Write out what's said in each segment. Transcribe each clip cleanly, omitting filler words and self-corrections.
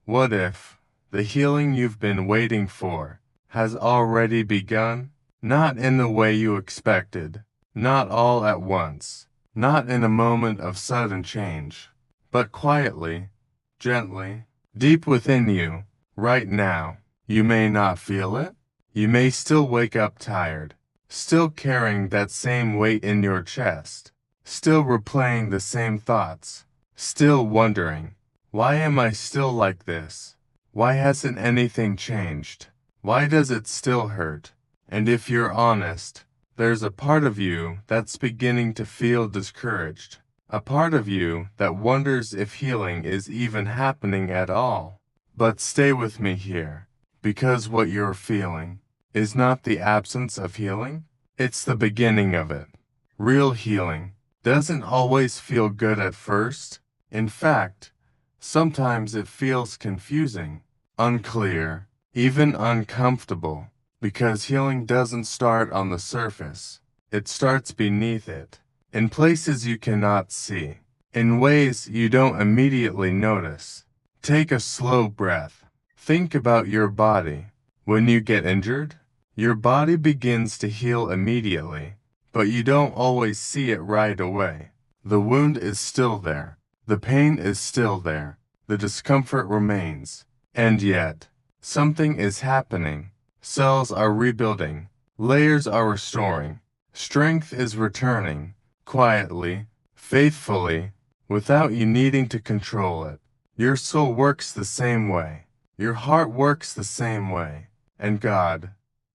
What if the healing you've been waiting for has already begun? Not in the way you expected, not all at once, not in a moment of sudden change, but quietly, gently, deep within you, right now. You may not feel it. You may still wake up tired, still carrying that same weight in your chest, still replaying the same thoughts, still wondering, why am I still like this? Why hasn't anything changed? Why does it still hurt? And if you're honest, there's a part of you that's beginning to feel discouraged, a part of you that wonders if healing is even happening at all. But stay with me here, because what you're feeling is not the absence of healing, it's the beginning of it. Real healing doesn't always feel good at first. In fact, sometimes it feels confusing, unclear, even uncomfortable, because healing doesn't start on the surface. It starts beneath it, in places you cannot see, in ways you don't immediately notice. Take a slow breath. Think about your body. When you get injured, your body begins to heal immediately, but you don't always see it right away. The wound is still there. The pain is still there. The discomfort remains. And yet, something is happening. Cells are rebuilding. Layers are restoring. Strength is returning, quietly, faithfully, without you needing to control it. Your soul works the same way. Your heart works the same way. And God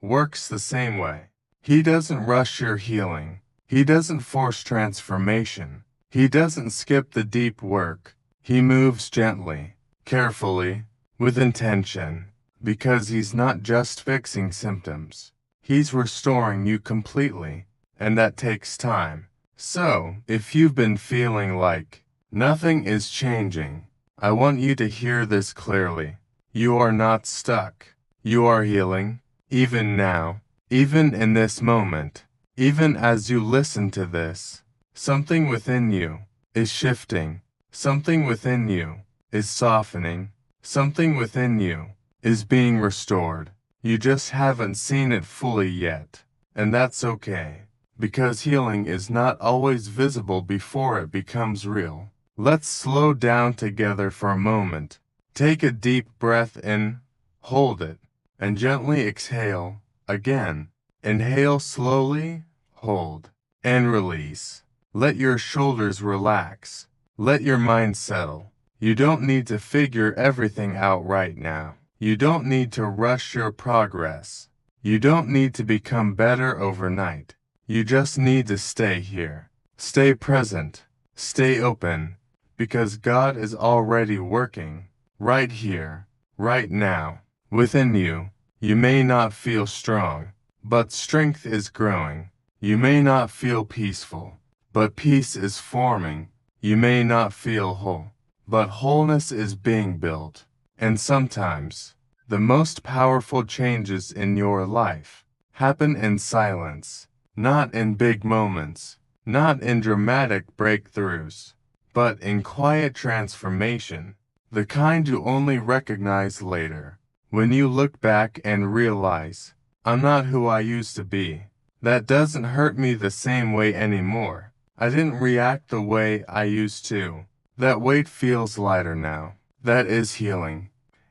works the same way. He doesn't rush your healing. He doesn't force transformation. He doesn't skip the deep work. He moves gently, carefully, with intention, because he's not just fixing symptoms. He's restoring you completely, and that takes time. So, if you've been feeling like nothing is changing, I want you to hear this clearly. You are not stuck. You are healing, even now, even in this moment, even as you listen to this. Something within you is shifting. Something within you is softening. Something within you is being restored. You just haven't seen it fully yet. And that's okay, because healing is not always visible before it becomes real. Let's slow down together for a moment. Take a deep breath in, hold it, and gently exhale. Again, inhale slowly, hold, and release. Let your shoulders relax. Let your mind settle. You don't need to figure everything out right now. You don't need to rush your progress. You don't need to become better overnight. You just need to stay here. Stay present. Stay open. Because God is already working. Right here. Right now. Within you. You may not feel strong, but strength is growing. You may not feel peaceful, but peace is forming. You may not feel whole, but wholeness is being built. And sometimes, the most powerful changes in your life happen in silence, not in big moments, not in dramatic breakthroughs, but in quiet transformation, the kind you only recognize later. When you look back and realize, I'm not who I used to be, that doesn't hurt me the same way anymore. I didn't react the way I used to. That weight feels lighter now. That is healing.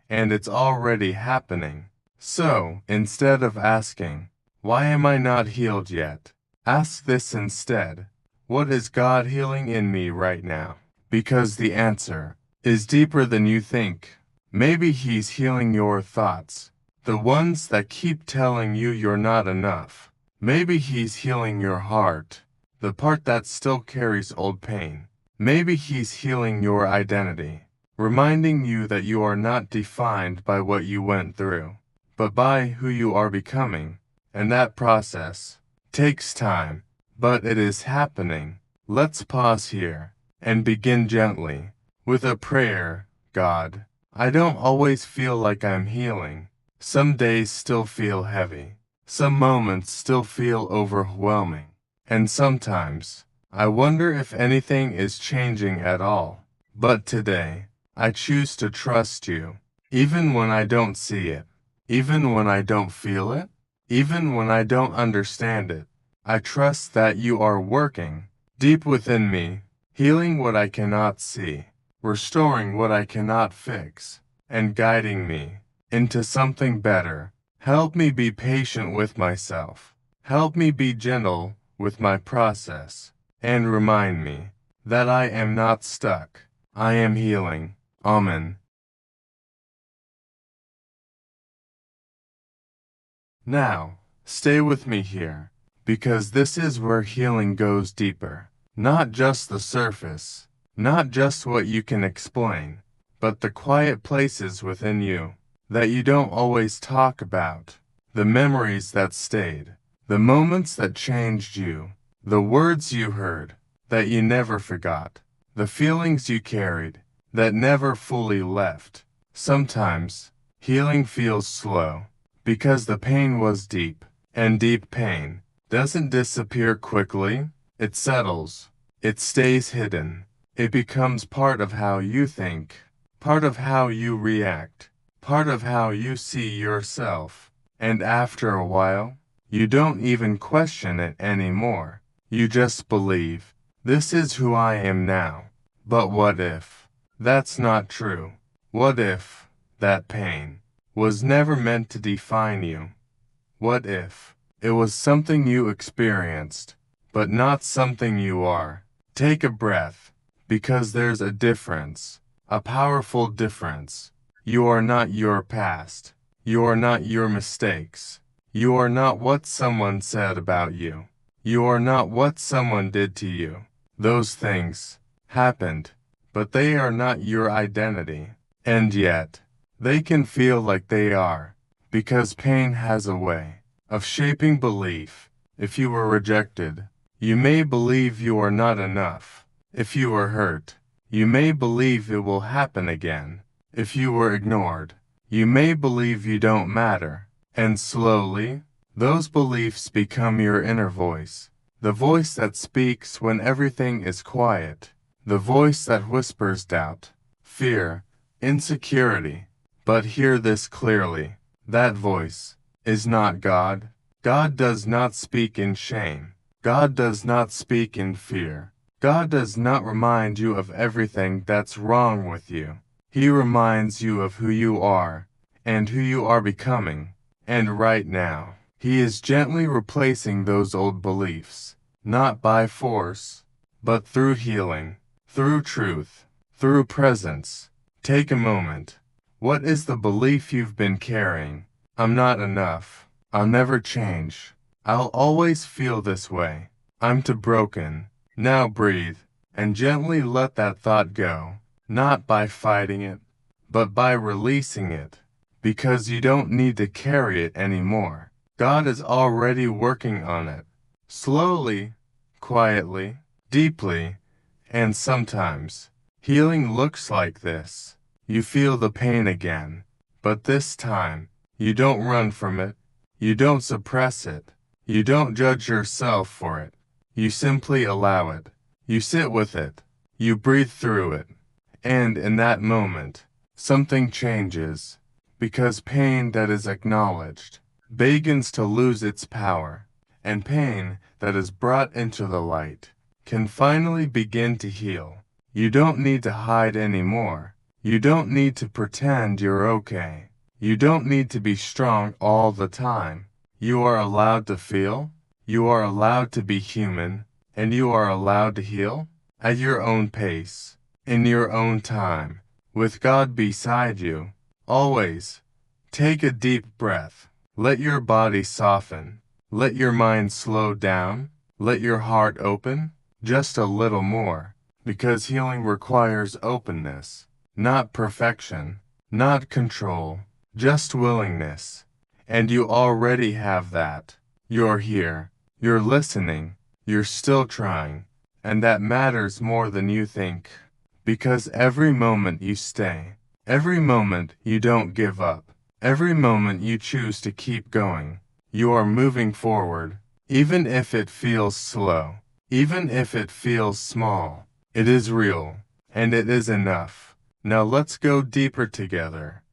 And it's already happening. So, instead of asking, why am I not healed yet? Ask this instead. What is God healing in me right now? Because the answer is deeper than you think. Maybe He's healing your thoughts, the ones that keep telling you you're not enough. Maybe He's healing your heart, the part that still carries old pain. Maybe He's healing your identity, reminding you that you are not defined by what you went through, but by who you are becoming. And that process takes time, but it is happening. Let's pause here and begin gently with a prayer. God, I don't always feel like I'm healing. Some days still feel heavy. Some moments still feel overwhelming. And sometimes, I wonder if anything is changing at all. But today, I choose to trust you, even when I don't see it, even when I don't feel it, even when I don't understand it. I trust that you are working deep within me, healing what I cannot see, restoring what I cannot fix, and guiding me into something better. Help me be patient with myself. Help me be gentle with my process, and remind me that I am not stuck. I am healing. Amen. Now, stay with me here, because this is where healing goes deeper. Not just the surface, not just what you can explain, but the quiet places within you that you don't always talk about. The memories that stayed, the moments that changed you, the words you heard that you never forgot, the feelings you carried that never fully left. Sometimes, healing feels slow because the pain was deep, and deep pain doesn't disappear quickly. It settles. It stays hidden. It becomes part of how you think, part of how you react, part of how you see yourself. And after a while, you don't even question it anymore. You just believe, this is who I am now. But what if that's not true? What if that pain was never meant to define you? What if it was something you experienced, but not something you are? Take a breath, because there's a difference, a powerful difference. You are not your past. You are not your mistakes. You are not what someone said about you. You are not what someone did to you. Those things happened, but they are not your identity. And yet, they can feel like they are, because pain has a way of shaping belief. If you were rejected, you may believe you are not enough. If you were hurt, you may believe it will happen again. If you were ignored, you may believe you don't matter. And slowly, those beliefs become your inner voice. The voice that speaks when everything is quiet. The voice that whispers doubt, fear, insecurity. But hear this clearly. That voice is not God. God does not speak in shame. God does not speak in fear. God does not remind you of everything that's wrong with you. He reminds you of who you are and who you are becoming. And right now, He is gently replacing those old beliefs, not by force, but through healing, through truth, through presence. Take a moment. What is the belief you've been carrying? I'm not enough. I'll never change. I'll always feel this way. I'm too broken. Now breathe, and gently let that thought go, not by fighting it, but by releasing it, because you don't need to carry it anymore. God is already working on it, slowly, quietly, deeply, and sometimes healing looks like this. You feel the pain again, but this time, you don't run from it, you don't suppress it, you don't judge yourself for it. You simply allow it. You sit with it. You breathe through it. And in that moment, something changes, because pain that is acknowledged begins to lose its power, and pain that is brought into the light can finally begin to heal. You don't need to hide anymore. You don't need to pretend you're okay. You don't need to be strong all the time. You are allowed to feel. You are allowed to be human, and you are allowed to heal at your own pace, in your own time, with God beside you. Always take a deep breath. Let your body soften. Let your mind slow down. Let your heart open just a little more, because healing requires openness, not perfection, not control, just willingness. And you already have that. You're here. You're listening, you're still trying, and that matters more than you think. Because every moment you stay, every moment you don't give up, every moment you choose to keep going, you are moving forward. Even if it feels slow, even if it feels small, it is real, and it is enough. Now let's go deeper together.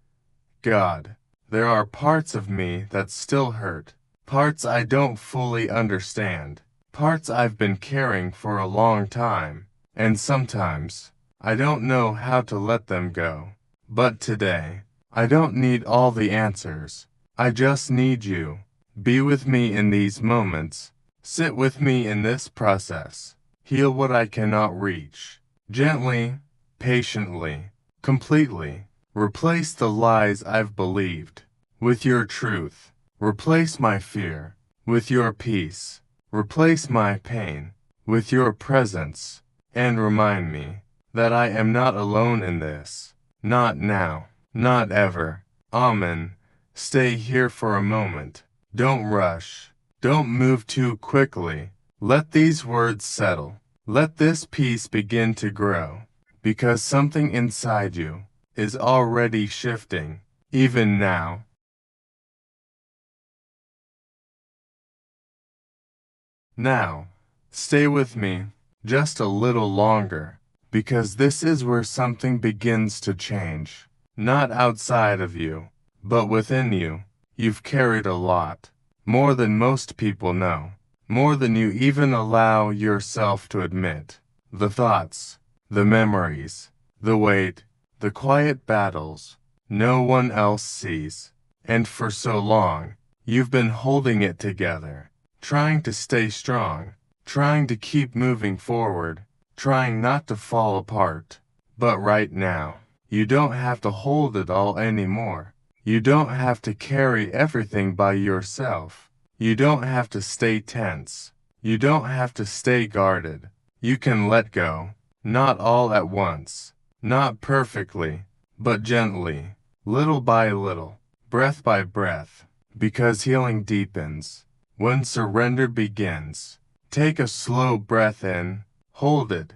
God, there are parts of me that still hurt, parts I don't fully understand, parts I've been carrying for a long time, and sometimes I don't know how to let them go. But today, I don't need all the answers. I just need you. Be with me in these moments. Sit with me in this process. Heal what I cannot reach. Gently, patiently, completely. Replace the lies I've believed with your truth. Replace my fear with your peace. Replace my pain with your presence. And remind me that I am not alone in this. Not now. Not ever. Amen. Stay here for a moment. Don't rush. Don't move too quickly. Let these words settle. Let this peace begin to grow. Because something inside you is already shifting, even now. Now, stay with me just a little longer, because this is where something begins to change. Not outside of you, but within you. You've carried a lot, more than most people know, more than you even allow yourself to admit. The thoughts, the memories, the weight, the quiet battles no one else sees. And for so long, you've been holding it together, trying to stay strong, trying to keep moving forward, trying not to fall apart. But right now, you don't have to hold it all anymore. You don't have to carry everything by yourself. You don't have to stay tense. You don't have to stay guarded. You can let go, not all at once, not perfectly, but gently, little by little, breath by breath, because healing deepens when surrender begins. Take a slow breath in, hold it,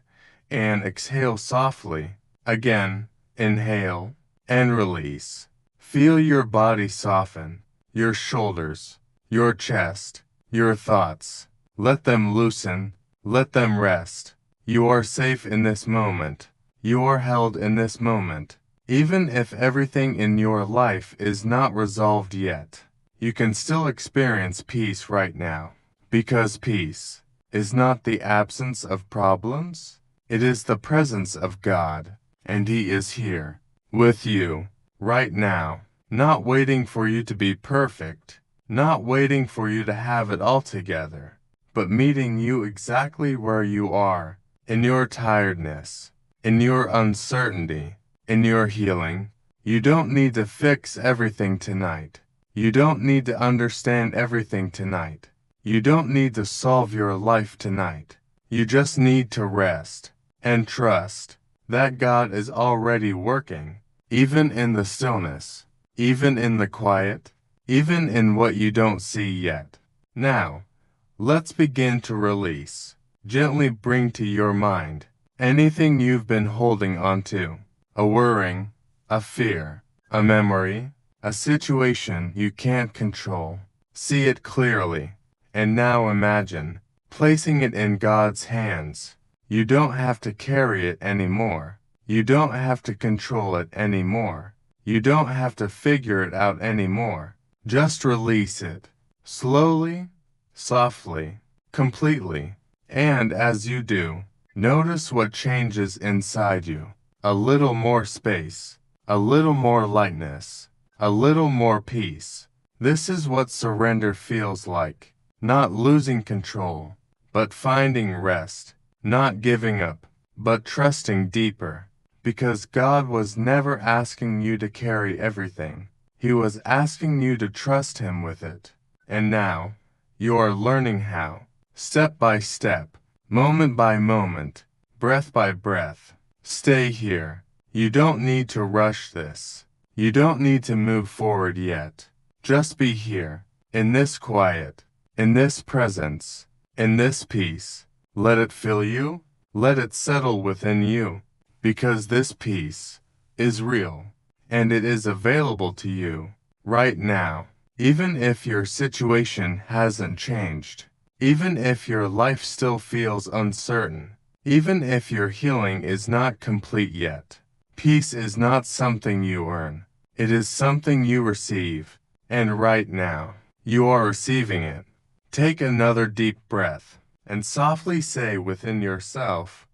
and exhale softly. Again, inhale and release. Feel your body soften, your shoulders, your chest, your thoughts. Let them loosen, let them rest. You are safe in this moment. You are held in this moment. Even if everything in your life is not resolved yet, you can still experience peace right now. Because peace is not the absence of problems, it is the presence of God, and He is here, with you, right now, not waiting for you to be perfect, not waiting for you to have it all together, but meeting you exactly where you are, in your tiredness, in your uncertainty, in your healing. You don't need to fix everything tonight. You don't need to understand everything tonight. You don't need to solve your life tonight. You just need to rest and trust that God is already working, even in the stillness, even in the quiet, even in what you don't see yet. Now, let's begin to release. Gently bring to your mind anything you've been holding on to, a worrying, a fear, a memory, a situation you can't control. See it clearly, and now imagine placing it in God's hands. You don't have to carry it anymore. You don't have to control it anymore. You don't have to figure it out anymore. Just release it, slowly, softly, completely. And as you do, notice what changes inside you. A little more space, a little more lightness, a little more peace. This is what surrender feels like. Not losing control, but finding rest. Not giving up, but trusting deeper. Because God was never asking you to carry everything. He was asking you to trust Him with it. And now, you are learning how, step by step, moment by moment, breath by breath. Stay here. You don't need to rush this. You don't need to move forward yet. Just be here, in this quiet, in this presence, in this peace. Let it fill you. Let it settle within you. Because this peace is real, and it is available to you right now. Even if your situation hasn't changed, even if your life still feels uncertain, even if your healing is not complete yet, Peace is not something you earn. It is something you receive. And right now, you are receiving it. Take another deep breath and softly say within yourself,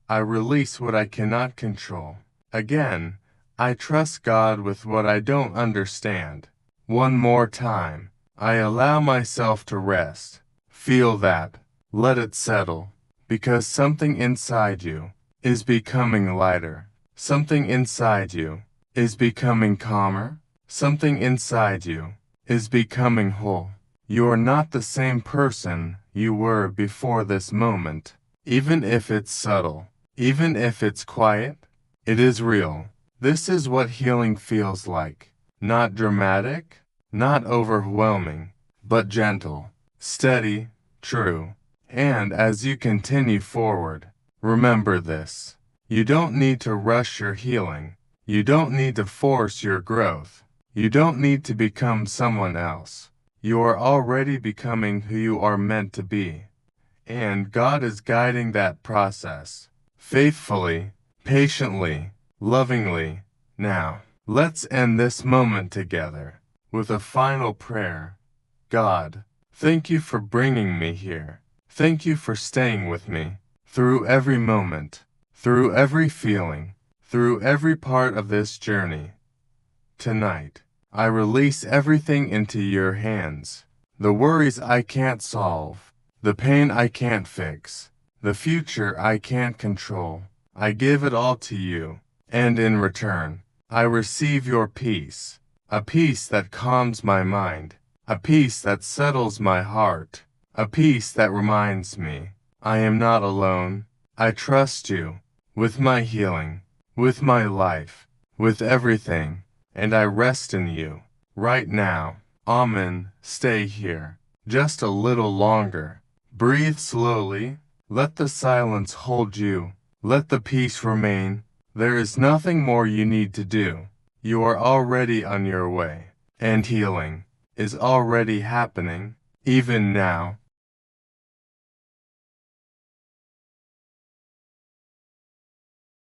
I release what I cannot control. Again, I trust God with what I don't understand. One more time, I allow myself to rest. Feel that. Let it settle. Because something inside you is becoming lighter. Something inside you is becoming calmer. Something inside you is becoming whole. You are not the same person you were before this moment. Even if it's subtle, even if it's quiet, it is real. This is what healing feels like. Not dramatic, not overwhelming, but gentle, steady, true. And as you continue forward, remember this. You don't need to rush your healing. You don't need to force your growth. You don't need to become someone else. You are already becoming who you are meant to be. And God is guiding that process. Faithfully, patiently, lovingly. Now, let's end this moment together with a final prayer. God, thank you for bringing me here. Thank you for staying with me through every moment, through every feeling, through every part of this journey. Tonight, I release everything into your hands. The worries I can't solve, the pain I can't fix, the future I can't control. I give it all to you, and in return, I receive your peace, a peace that calms my mind, a peace that settles my heart, a peace that reminds me I am not alone. I trust you with my healing, with my life, with everything, and I rest in you. Right now, Amen. Stay here just a little longer. Breathe slowly. Let the silence hold you. Let the peace remain. There is nothing more you need to do. You are already on your way, and healing is already happening, even now.